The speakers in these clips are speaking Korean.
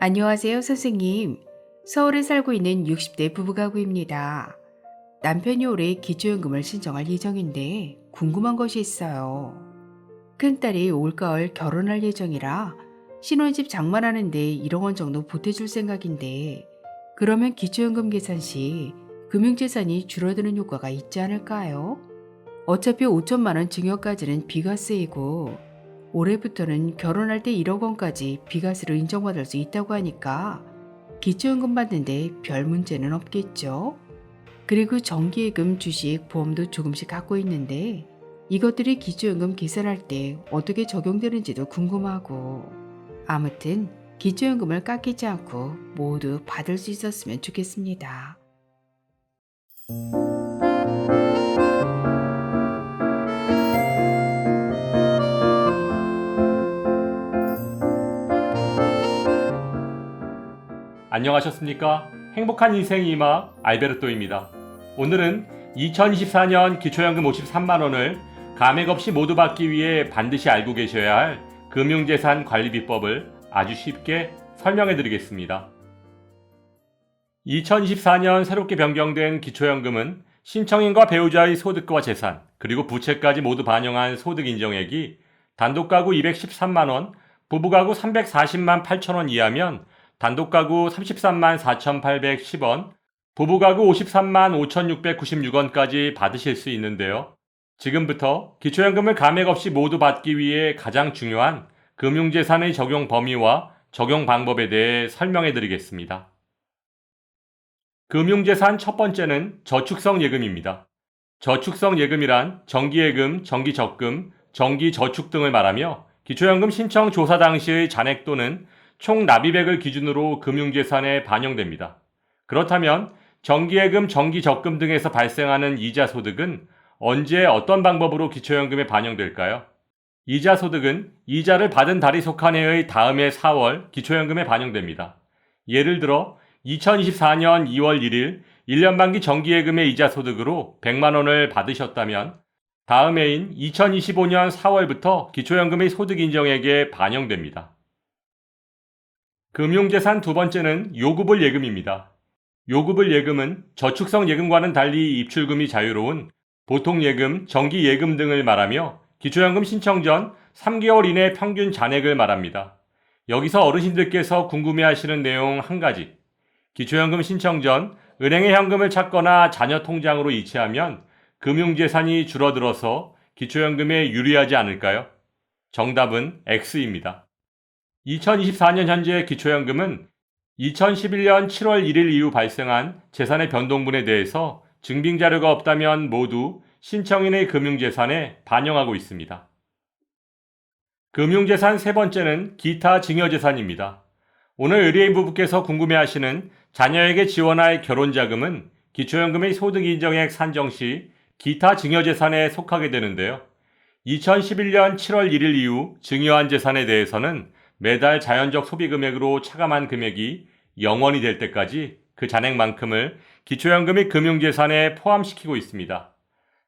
안녕하세요, 선생님. 서울에 살고 있는 60대 부부가구입니다. 남편이 올해 기초연금을 신청할 예정인데 궁금한 것이 있어요. 큰딸이 올가을 결혼할 예정이라 신혼집 장만하는데 1억 원 정도 보태줄 생각인데 그러면 기초연금 계산 시 금융재산이 줄어드는 효과가 있지 않을까요? 어차피 5천만 원 증여까지는 비과세이고 올해부터는 결혼할 때 1억 원까지 비과세로 인정받을 수 있다고 하니까 기초연금 받는데 별 문제는 없겠죠? 그리고 정기예금, 주식, 보험도 조금씩 갖고 있는데 이것들이 기초연금 계산할 때 어떻게 적용되는지도 궁금하고 아무튼 기초연금을 깎이지 않고 모두 받을 수 있었으면 좋겠습니다. 안녕하셨습니까? 행복한 인생의 이마 알베르토입니다. 오늘은 2024년 기초연금 53만원을 감액 없이 모두 받기 위해 반드시 알고 계셔야 할 금융재산 관리비법을 아주 쉽게 설명해 드리겠습니다. 2024년 새롭게 변경된 기초연금은 신청인과 배우자의 소득과 재산, 그리고 부채까지 모두 반영한 소득 인정액이 단독가구 213만원, 부부가구 340만 8천원 이하면 단독가구 33만 4,810원, 부부가구 53만 5,696원까지 받으실 수 있는데요. 지금부터 기초연금을 감액 없이 모두 받기 위해 가장 중요한 금융재산의 적용 범위와 적용 방법에 대해 설명해 드리겠습니다. 금융재산 첫 번째는 저축성 예금입니다. 저축성 예금이란 정기예금, 정기적금, 정기저축 등을 말하며 기초연금 신청 조사 당시의 잔액 또는 총 납입액을 기준으로 금융재산에 반영됩니다. 그렇다면 정기예금, 정기적금 등에서 발생하는 이자 소득은 언제 어떤 방법으로 기초연금에 반영될까요? 이자 소득은 이자를 받은 달이 속한 해의 다음 해 4월 기초연금에 반영됩니다. 예를 들어 2024년 2월 1일 1년 만기 정기예금의 이자 소득으로 100만 원을 받으셨다면 다음 해인 2025년 4월부터 기초연금의 소득 인정액에 반영됩니다. 금융재산 두 번째는 요구불 예금입니다. 요구불 예금은 저축성 예금과는 달리 입출금이 자유로운 보통예금, 정기예금 등을 말하며 기초연금 신청 전 3개월 이내 평균 잔액을 말합니다. 여기서 어르신들께서 궁금해하시는 내용 한 가지. 기초연금 신청 전 은행에 현금을 찾거나 자녀 통장으로 이체하면 금융재산이 줄어들어서 기초연금에 유리하지 않을까요? 정답은 X입니다. 2024년 현재 기초연금은 2011년 7월 1일 이후 발생한 재산의 변동분에 대해서 증빙자료가 없다면 모두 신청인의 금융재산에 반영하고 있습니다. 금융재산 세 번째는 기타 증여재산입니다. 오늘 의뢰인 부부께서 궁금해하시는 자녀에게 지원할 결혼자금은 기초연금의 소득 인정액 산정 시 기타 증여재산에 속하게 되는데요. 2011년 7월 1일 이후 증여한 재산에 대해서는 매달 자연적 소비금액으로 차감한 금액이 0원이 될 때까지 그 잔액만큼을 기초연금의 금융재산에 포함시키고 있습니다.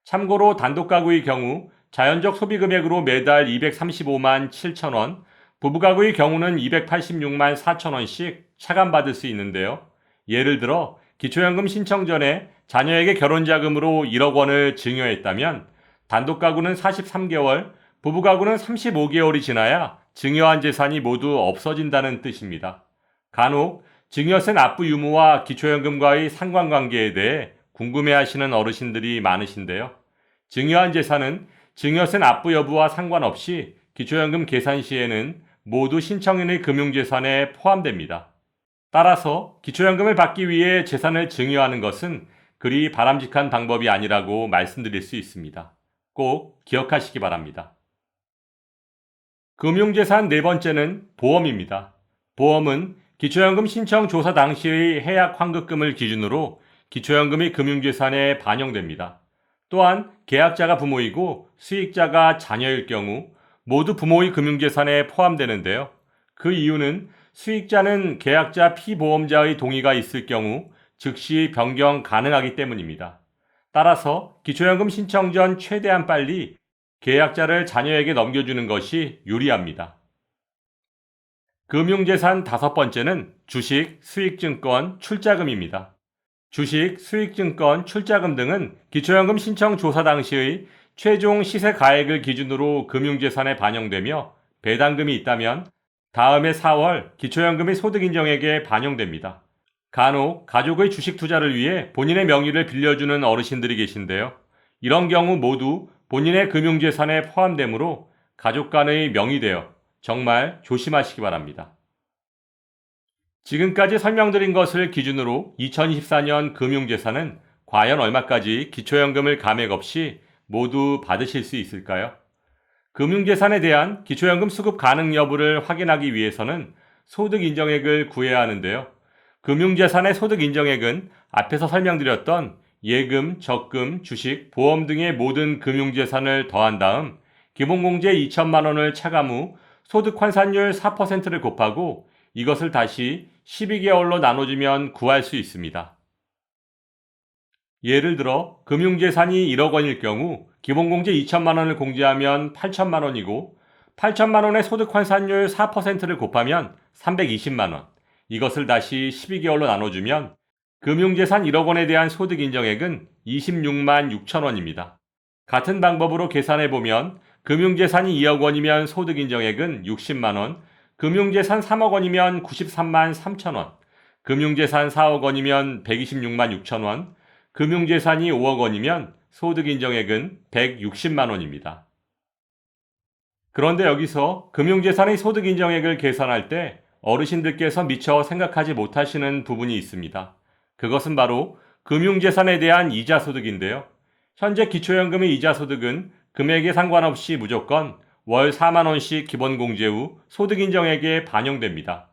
참고로 단독가구의 경우 자연적 소비금액으로 매달 235만 7천원, 부부가구의 경우는 286만 4천원씩 차감받을 수 있는데요. 예를 들어 기초연금 신청 전에 자녀에게 결혼자금으로 1억 원을 증여했다면 단독가구는 43개월, 부부가구는 35개월이 지나야 증여한 재산이 모두 없어진다는 뜻입니다. 간혹 증여세 납부 유무와 기초연금과의 상관관계에 대해 궁금해하시는 어르신들이 많으신데요. 증여한 재산은 증여세 납부 여부와 상관없이 기초연금 계산 시에는 모두 신청인의 금융재산에 포함됩니다. 따라서 기초연금을 받기 위해 재산을 증여하는 것은 그리 바람직한 방법이 아니라고 말씀드릴 수 있습니다. 꼭 기억하시기 바랍니다. 금융재산 네 번째는 보험입니다. 보험은 기초연금 신청 조사 당시의 해약 환급금을 기준으로 기초연금의 금융재산에 반영됩니다. 또한 계약자가 부모이고 수익자가 자녀일 경우 모두 부모의 금융재산에 포함되는데요. 그 이유는 수익자는 계약자 피보험자의 동의가 있을 경우 즉시 변경 가능하기 때문입니다. 따라서 기초연금 신청 전 최대한 빨리 계약자를 자녀에게 넘겨주는 것이 유리합니다. 금융재산 다섯 번째는 주식, 수익증권, 출자금입니다. 주식, 수익증권, 출자금 등은 기초연금 신청 조사 당시의 최종 시세 가액을 기준으로 금융재산에 반영되며 배당금이 있다면 다음해 4월 기초연금의 소득인정액에 반영됩니다. 간혹 가족의 주식 투자를 위해 본인의 명의를 빌려주는 어르신들이 계신데요. 이런 경우 모두 본인의 금융재산에 포함되므로 가족 간의 명의되어 정말 조심하시기 바랍니다. 지금까지 설명드린 것을 기준으로 2024년 금융재산은 과연 얼마까지 기초연금을 감액 없이 모두 받으실 수 있을까요? 금융재산에 대한 기초연금 수급 가능 여부를 확인하기 위해서는 소득인정액을 구해야 하는데요. 금융재산의 소득인정액은 앞에서 설명드렸던 예금, 적금, 주식, 보험 등의 모든 금융재산을 더한 다음 기본공제 2천만 원을 차감 후 소득환산율 4%를 곱하고 이것을 다시 12개월로 나눠주면 구할 수 있습니다. 예를 들어 금융재산이 1억 원일 경우 기본공제 2천만 원을 공제하면 8천만 원이고 8천만 원의 소득환산율 4%를 곱하면 320만 원. 이것을 다시 12개월로 나눠주면 금융재산 1억 원에 대한 소득인정액은 26만 6천 원입니다. 같은 방법으로 계산해보면 금융재산이 2억 원이면 소득인정액은 60만 원, 금융재산 3억 원이면 93만 3천 원, 금융재산 4억 원이면 126만 6천 원, 금융재산이 5억 원이면 소득인정액은 160만 원입니다. 그런데 여기서 금융재산의 소득인정액을 계산할 때 어르신들께서 미처 생각하지 못하시는 부분이 있습니다. 그것은 바로 금융재산에 대한 이자소득인데요. 현재 기초연금의 이자소득은 금액에 상관없이 무조건 월 4만 원씩 기본공제 후 소득인정액에 반영됩니다.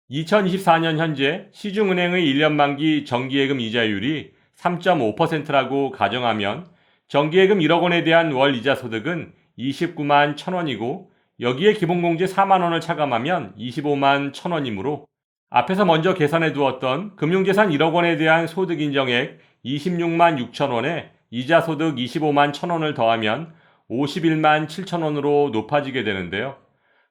2024년 현재 시중은행의 1년 만기 정기예금 이자율이 3.5%라고 가정하면 정기예금 1억 원에 대한 월 이자소득은 29만 1천 원이고 여기에 기본공제 4만 원을 차감하면 25만 1천 원이므로 앞에서 먼저 계산해 두었던 금융재산 1억 원에 대한 소득인정액 26만 6천 원에 이자소득 25만 1천 원을 더하면 51만 7천 원으로 높아지게 되는데요.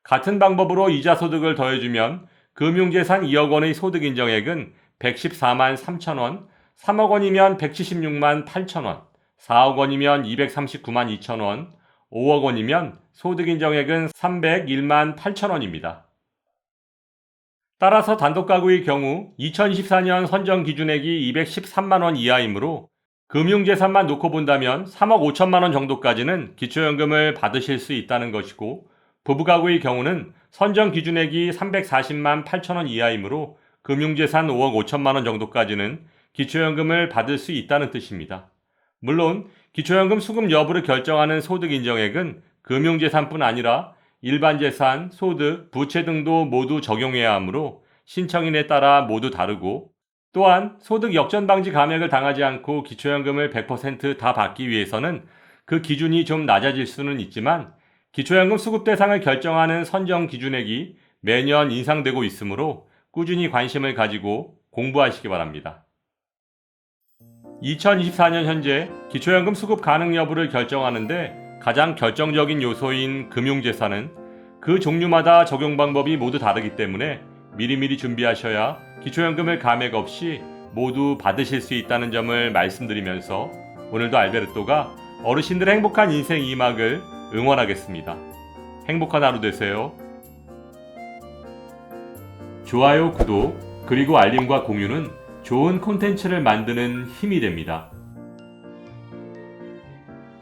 같은 방법으로 이자소득을 더해주면 금융재산 2억 원의 소득인정액은 114만 3천 원, 3억 원이면 176만 8천 원, 4억 원이면 239만 2천 원, 5억 원이면 소득인정액은 301만 8천 원입니다. 따라서 단독가구의 경우 2024년 선정 기준액이 213만 원 이하이므로 금융재산만 놓고 본다면 3억 5천만 원 정도까지는 기초연금을 받으실 수 있다는 것이고 부부가구의 경우는 선정 기준액이 340만 8천 원 이하이므로 금융재산 5억 5천만 원 정도까지는 기초연금을 받을 수 있다는 뜻입니다. 물론 기초연금 수급 여부를 결정하는 소득인정액은 금융재산뿐 아니라 일반재산, 소득, 부채 등도 모두 적용해야 하므로 신청인에 따라 모두 다르고 또한 소득 역전방지 감액을 당하지 않고 기초연금을 100% 다 받기 위해서는 그 기준이 좀 낮아질 수는 있지만 기초연금 수급 대상을 결정하는 선정 기준액이 매년 인상되고 있으므로 꾸준히 관심을 가지고 공부하시기 바랍니다. 2024년 현재 기초연금 수급 가능 여부를 결정하는데 가장 결정적인 요소인 금융재산은 그 종류마다 적용 방법이 모두 다르기 때문에 미리미리 준비하셔야 기초연금을 감액 없이 모두 받으실 수 있다는 점을 말씀드리면서 오늘도 알베르토가 어르신들의 행복한 인생 2막을 응원하겠습니다. 행복한 하루 되세요. 좋아요, 구독, 그리고 알림과 공유는 좋은 콘텐츠를 만드는 힘이 됩니다.